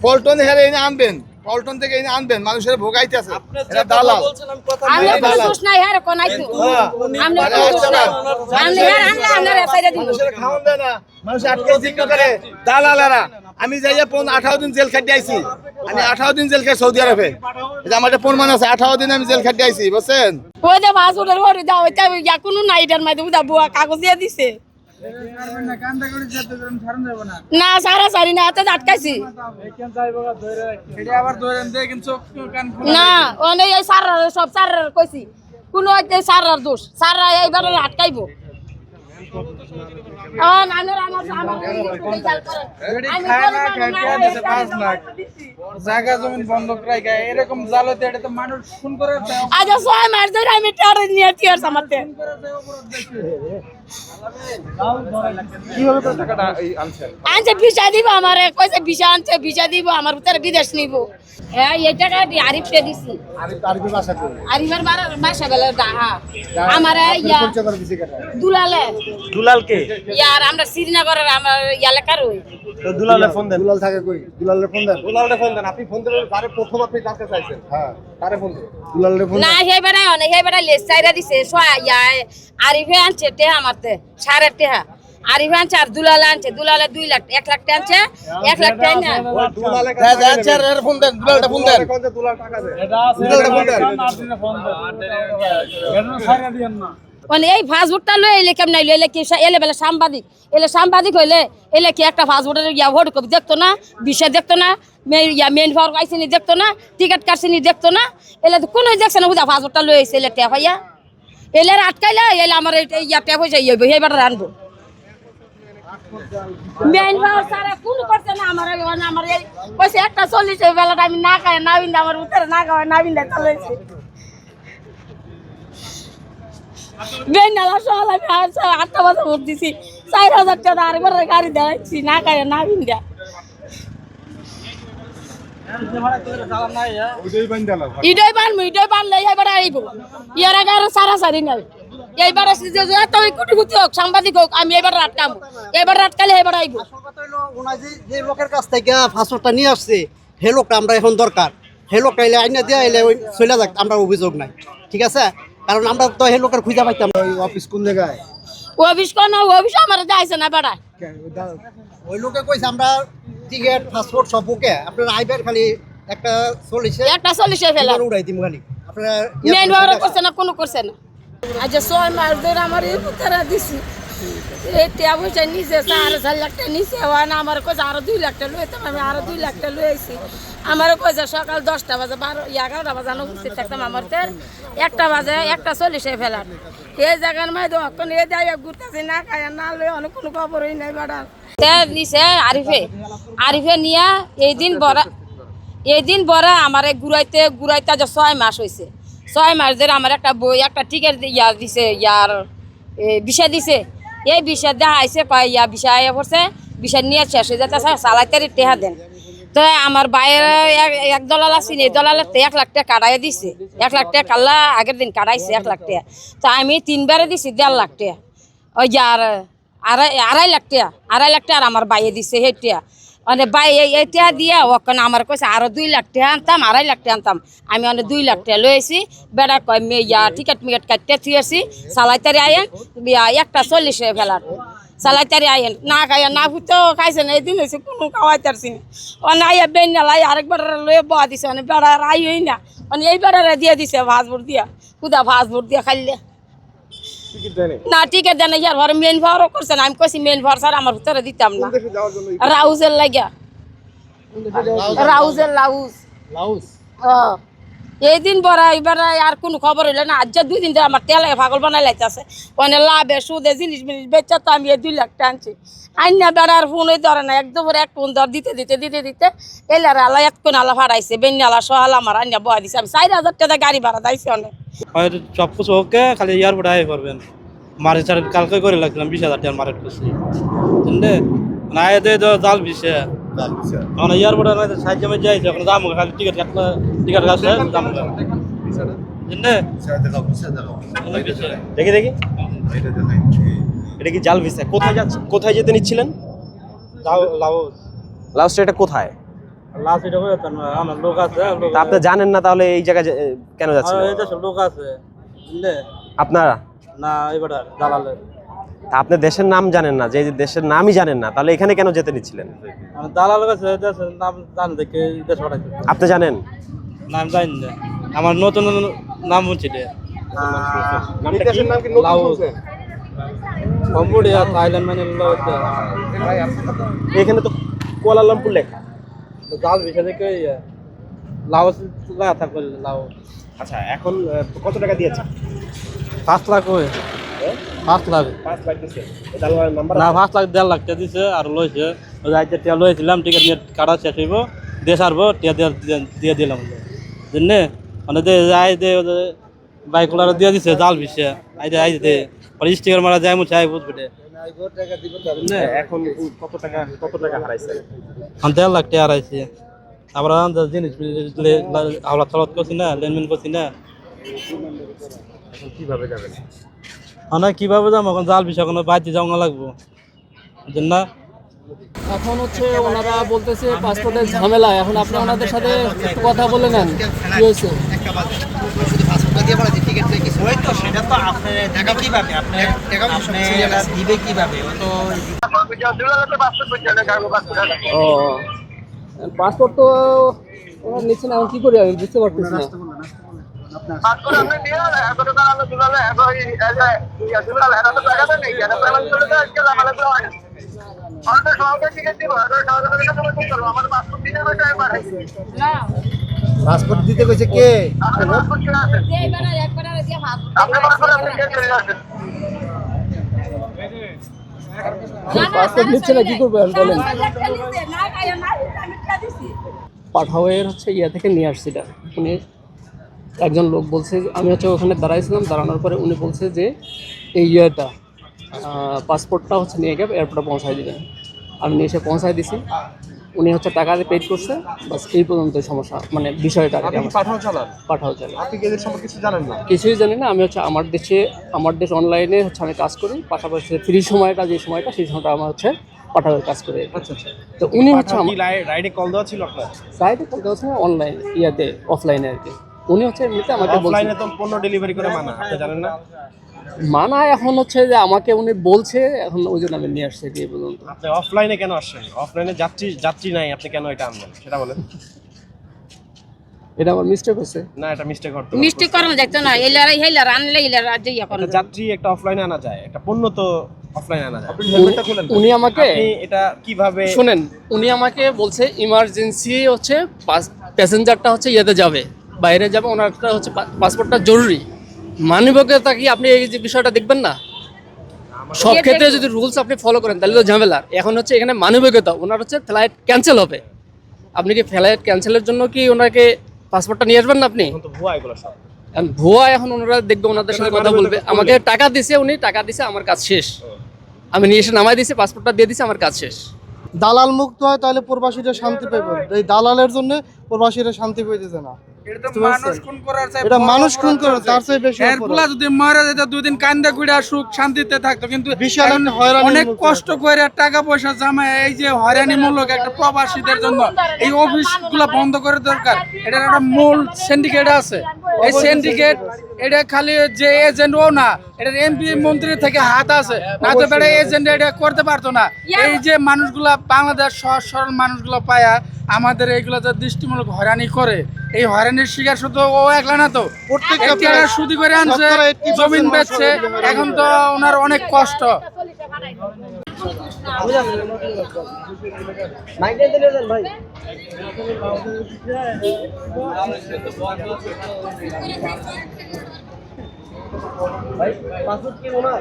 পল্টন হেরে এনে আনবেন, পল্টন থেকে এনে আনবেন, মানুষের ভোগাইতেছে। এটা দালাল। আমি দোষ নাই হার কোন আইতো আমি দোষ নাই আমি হার আমরা সাইডে দিব মানুষের খাওন দেয় না, মানুষ আটকে জিজ্ঞাসা করে দালালেরা। আমি যাইয়া 18 দিন জেল খাটি আইছি, আমি 18 দিন জেল খাই সৌদি আরবে। এটা আমার প্রমাণ আছে, 18 দিন আমি জেল খাটি আইছি, বুঝছেন? ওই যে পাসপোর্টের ওরে দাও এটা ইয়া কোনো নাই এটার মধ্যে উদা বুয়া কাগজ দিয়ে দিছে না সারা সারি না হাতে আটকাইছি না অনেক এই সারা সব সারা কইছি কোন সারার দোষ সারা এইবার আটকাইব জায়গা জমিন বন্ধক রাখা এরকম জালতে এটা তো মানুষ খুন করে আজ 6 মাস ধরে আমি টারে নিয়ে টিয়ার সামাতে কিভাবে টাকাটা আনছেন আনছে ভিসা দিব আমারে কইছে ভিসা আনছে ভিসা দিব আমার ভিতরে বিদেশ নিব হ্যাঁ এই টাকা আরিফকে দিছি আরিফের বাসা কই? আরিফের বাসা বেলা হ্যাঁ আমারে ইয়া দুলালে দুলালকে ইয়ার আমরা শ্রীনগরের আমার এলাকার ওই তো দুলালে ফোন দেন। দুলাল থাকে কই? দুলালের ফোন দেন। দুলালে ফোন দেন। আপনি ফোন দেবেন তারে প্রথম আপনি জানতে চাইছেন। হ্যাঁ, তারে ফোন দেন। দুলালের ফোন না সেই বেড়ায় অনেক সেই বেড়ায় লেস চাইরা দিছে ইয়া আরিফে আনছে টেহা মারতে 5.5 টাকা আরিফে আনছে আর দুলালে আনছে দুলালে 2 লাখ 1 লাখ টাকা আনছে 1 লাখ টাকা না দুলালে এর ফোন দেন, দুলালটা ফোন দেন। কোন যে দুলাল টাকা দেয় দুলালটা ফোন দেন। আপনি ফোন দেন এটা ছাড়া দিয়েন না মানে এই ফাস্টফুডটা লই এলে কেমন নাই লইলে কি এলে বেলা সাংবাদিক হইলে এলে কি একটা ফাস্টফুডের ইয়া ভোট কবি দেখতো না বিষয় দেখতো না মেন পাওয়ার আইসিনি দেখতো না টিকিট কাটছিনি দেখতো না এলে তো কোনো দেখছে না বুঝা ফাস্টফুডটা লই এসে এলে ট্যাপ হইয়া এলে আটকাইলে এলে আমার ইয়া ট্যাপ হয়ে যাই এইবার রানবো মেন পাওয়ার সারা কোনো করছে না আমার এই কইছে 1:40 বেলাটা আমি না খাই না বিন্দা আমার উত্তরে না খাওয়া না বিন্দা চলেছে বেনালা সকাল আমি 8টা বাজে ভোট দিছি 4000 টাকা আরেকবার গাড়ি দাঁড়াইছি না খায় না বিন্দা ইডই বানলে এবার আইব ইয়ার আগে আরো সারি নাই এইবার তুই কুটি কুটি হোক সাংবাদিক হোক আমি এবার রাটকাম এবার রাটকালে এবার আইব যে লোকের কাছ থেকে পাসপোর্টটা নিয়ে আসছে হে লোকটা আমরা এখন দরকার হে লোকটা এলে আইনা দিয়ে এলে চলে যাক আমরা অভিযোগ নাই ঠিক আছে কারণ আমরা তো হে লোকের খুঁজে পাইতাম অফিস কোন জায়গায়? অফিস কোন অফিস আমার যাইছে না বেড়া ওই লোকে কইছে আমরা টিকিট পাসপোর্ট সব ওকে আপনারা আইবার খালি একটা 40 ফেলা উড়াই দিম খালি আপনারা মেন ভাড়া করছে না কোনো করছে না আজ 6 মাস ধরে আমার এই পুতারা দিছি এই টিয়া পয়সা নিচে 4 লাখ টাকা নিচে না আমার কইছে আরো 2 লাখ টাকা লইতাম আমি আরো 2 লাখ টাকা লই আইছি আমার কইছে সকাল 10টা বাজে 11টা বাজে উপস্থিত থাকতাম আমার 1টা বাজে 1:40 ফেলার এই জায়গার মধ্যে এখন এই জায়গা ঘুরতেছি না খায় না লই অনেক কোনো খবরই নাই বাড়া নিছে আরিফে নিয়া এই দিন বড়া আমার ঘুরাইতে যে 6 মাস হয়েছে 6 মাস ধরে আমার একটা বই একটা টিকিট ইয়া দিছে ইয়ার বিষয় দিছে এই বিষয় দেখা আইসে কয় ইয়া বিষয় আয়া পড়ছে বিষয় নিয়ে শেষ হয়ে যাচ্ছে চালাইতারি টেহা দেন তো আমার বাইরে এক দলাল আছে এই দলালের 1 লাখ টাকা কাটাই দিছে 1 লাখ টাকা কাল্লা আগের দিন কাটাইছে 1 লাখ টাকা তো আমি 3বারে দিছি 1.5 লাখ টাকা ওই যার 2.5 লাখ টাকা 2.5 লাখ টাকা আর আমার বাইয়ে দিছে সেইটা মানে বাই এইটা দিয়া ওখানে আমার কইছে আরো 2 লাখ টাকা আনতাম 2.5 লাখ টাকা আনতাম আমি অনেক 2 লাখ টাকা লইছি বেড়া কয় ইয়া টিকিট মিকেট কাটতে থুয়েছি চালাইতারি আইন 1:40 ফেলার চালাইতারি আইন না খাইয়া না ফুটো খাইছে না এদিন হয়েছে কোনো খাওয়াইতারছি না অনে আইয়া বেনালাই আরেকবার লয়ে বয়া দিছে অনেক বেড়া আই হই না মানে এই বেড়ারে দিয়ে দিছে ফাস্টফুড দিয়া কুদা ফাস্টফুড দিয়া খাইলে না টিকিট দেন ইয়ার ঘরে মেন ভাড়াও করছে না আমি কইছি মেন ভাড়া স্যার আমার ভিতরে দিতাম না রাউজের লাগিয়া লাউজ এই দিন বড় এবার আর কোনো খবর হইলো না আজ 2 দিন ধরে আমার তেলে পাগল বানাই লাইতেছে ওখানে লাভে সুদে জিনিস বেচা তো আমি 2 লাখ টাকা আনছি আইনা বেড়ার ফোনই ধরে না একদম এক ফোন ধর দিতে এলার আল্লাহ এতক্ষণ আল্লাহ ভাড়াইছে বেনিয়ালা সহাল আমার আইনা বয়া দিছে আমি 4000 টাকা গাড়ি ভাড়া দিয়েছি অনেক সব কিছু ওকে খালি এয়ারপোর্ট আই করবেন মারি কালকে করে লাগছিলাম 20,000 টাকা মারেট করছি বুঝলে না জাল বিষে এখন এয়ারপোর্টে সাহায্য আমি যাইছি এখন যাবো খালি টিকিট কাটলে যাবো বুঝলে দেখি দেখি এটা কি জাল ভিসা কোথায় যাচ্ছে কোথায় যেতে নিচ্ছিলেন লাউস এটা কোথায় লাস্ট এটা হয়ে আমার লোক আছে তা আপনি জানেন না তাহলে এই জায়গায় কেন যাচ্ছেন এই দেশের লোক আছে বুঝলে আপনারা না এবার দালালের তা আপনি দেশের নাম জানেন না যে দেশের নামই জানেন না তাহলে এখানে কেন যেতে নিচ্ছিলেন দালাল কাছে দেশের নাম জান দেখে দেশ পাঠাইছে আপনি জানেন নাম জানি না আমার নতুন নাম হচ্ছে দেশের নাম কি নতুন লাউস শুনছেন? কম্বোডিয়া থাইল্যান্ড মানে এখানে তো কুয়ালালামপুর লেখা জাল বিষয় দেখে লাউস লাগা থাকবে লাউস আচ্ছা এখন কত টাকা দিয়েছেন 5 লাখ হয়ে 5 লাখ 5 লাখ দিয়েছেন দালালের নাম্বার না 5 লাখ 1.5 লাখ টাকা দিছে আর লইছে ওই আইতে টাকা লইছিলাম টিকিট নিয়ে কাটা শেষ হইব দেশ আরবো টাকা দিয়ে দিলাম জানে মানে দে যাই দে বাইকগুলো দিয়ে দিছে জাল বিষে আইতে পরে স্টিকার মারা যায় মুছে আই বুঝবে এখন কত টাকা হারাইছেন 1.5 লাখ টাকা হারাইছে আমরা জিনিস হাওলা চলত করছি না লেনদেন করছি না এখন কিভাবে যাবেন না কিভাবে যাবো এখন জাল বিষয় কোনো বাইতে যাওয়া লাগবো বুঝলেন না এখন হচ্ছে ওনারা বলতেছে পাসপোর্টের ঝামেলা এখন আপনি ওনাদের সাথে একটু কথা বলে নেন কি হয়েছে শুধু পাসপোর্টটা দিয়ে বলা যে টিকিট নেই কিছু ওই তো সেটা তো আপনি টাকা কিভাবে আপনি টাকা দিবে কিভাবে ও তো ও পাসপোর্ট তো ওনারা নিচ্ছে না এখন কি করি আমি বুঝতে পারতেছি না পাসপোর্ট দিতে কইছে কে পাসপোর্ট নিচ্ছে না কি করবো এখন বলেন পাঠাওয়ের হচ্ছে ইয়া থেকে নিয়ে আসছি এটা উনি একজন লোক বলছে আমি হচ্ছে ওখানে দাঁড়াইছিলাম দাঁড়ানোর পরে উনি বলছে যে এই ইয়েটা পাসপোর্টটা হচ্ছে নিয়ে গিয়ে এয়ারপোর্টে পৌঁছায় দিবেন আমি নিয়ে এসে পৌঁছায় দিছি উনি হচ্ছে টাকা পেড করছে বাস এই পর্যন্ত সমস্যা মানে বিষয়টা আর কি আমার। পাঠানো চালান পাঠাও চলে আপনি কি এদের সম্পর্কে কিছু জানেন না কিছুই জানি না আমি হচ্ছে আমার দেশ অনলাইনে হচ্ছে আমি কাজ করি পাশাপাশি ফ্রি সময়টা যে সময়টা সেই সময়টা আমার হচ্ছে পাঠাওয়ের কাজ করে আচ্ছা আচ্ছা তো উনি হচ্ছে কি রাইডে কল দেওয়া ছিল আপনার সাইডে বলতে হচ্ছে অনলাইন ইয়াতে অফলাইনে আর কি উনি হচ্ছে এমনিতে আমাকে বলছে অফলাইনে তো পণ্য ডেলিভারি করে মানা আপনি জানেন না মানা এখন হচ্ছে যে আমাকে উনি বলছে এখন ওই জন্য আমি নিয়ে আসছি দিয়ে বলুন তো আপনি অফলাইনে কেন আসছেন অফলাইনে যাত্রী নাই আপনি কেন এটা আনলেন সেটা বলেন এটা আমার মিস্টেক হচ্ছে না এটা মিস্টেক করতে মিষ্টি করানো যাইতো না এলারা হেলারা আনলে এলারা ইয়া করে যাত্রী একটা অফলাইনে আনা যায় একটা পণ্য তো অফলাইনে আনা যায় উনি আমাকে আপনি এটা কিভাবে শুনেন উনি আমাকে বলছে ইমার্জেন্সি হচ্ছে প্যাসেঞ্জারটা হচ্ছে ইয়েতে যাবে বাইরে যাবে ওনারটা হচ্ছে পাসপোর্টটা জরুরি মানবিকতা কি আপনি এই যে বিষয়টা দেখবেন না সব ক্ষেত্রে যদি রুলস আপনি ফলো করেন তাহলে তো ঝামেলা এখন হচ্ছে এখানে মানবিকতা ওনার হচ্ছে ফ্লাইট ক্যান্সেল হবে আপনি কি ফ্লাইট ক্যান্সেলের জন্য কি ওনাকে পাসপোর্টটা নিয়ে আসবেন না আপনি এখন তো ভুয়া এগুলো সব এখন ভুয়া এখন ওনারা দেখবে ওনাদের সাথে কথা বলবে আমাকে টাকা দিছে উনি টাকা দিছে আমার কাজ শেষ আমি নিয়ে এসে নামাই দিছি পাসপোর্টটা দিয়ে দিছি আমার কাজ শেষ দালাল মুক্ত হয় তাহলে প্রবাসীরা শান্তি পাবে এই দালালের জন্য প্রবাসীরা শান্তি পাইতেছে না মানুষ খুন করার চাই এটা মানুষ খুন করে তার চেয়ে বেশি এরপলা যদি মারা যেত দুদিন কান্দা কুড়া সুখ শান্তিতে থাকতো কিন্তু বিশাল এখন একটা হয়রানির অনেক মধ্যে কষ্ট করে টাকা পয়সা জমায় এই যে হয়রানিমূলক একটা প্রবাসীদের জন্য এই অফিসগুলো বন্ধ করে দরকার এটার একটা মূল সিন্ডিকেট আছে এই সিন্ডিকেট এটা খালি যে এজেন্ট ও না এটার এমপি মন্ত্রী থেকে হাত আছে না তো বেড়ে এজেন্ট এটা করতে পারতো না এই যে মানুষগুলা বাংলাদেশ সহজ সরল মানুষগুলো পায়া আমাদের এইগুলো যে দৃষ্টিমূলক হয়রানি করে এই হয়রানির শিকার শুধু ও একলা না তো প্রত্যেকটা সুদি করে আনছে জমিন বেচছে এখন তো ওনার অনেক কষ্ট ভাই পাসপোর্ট কি ওনার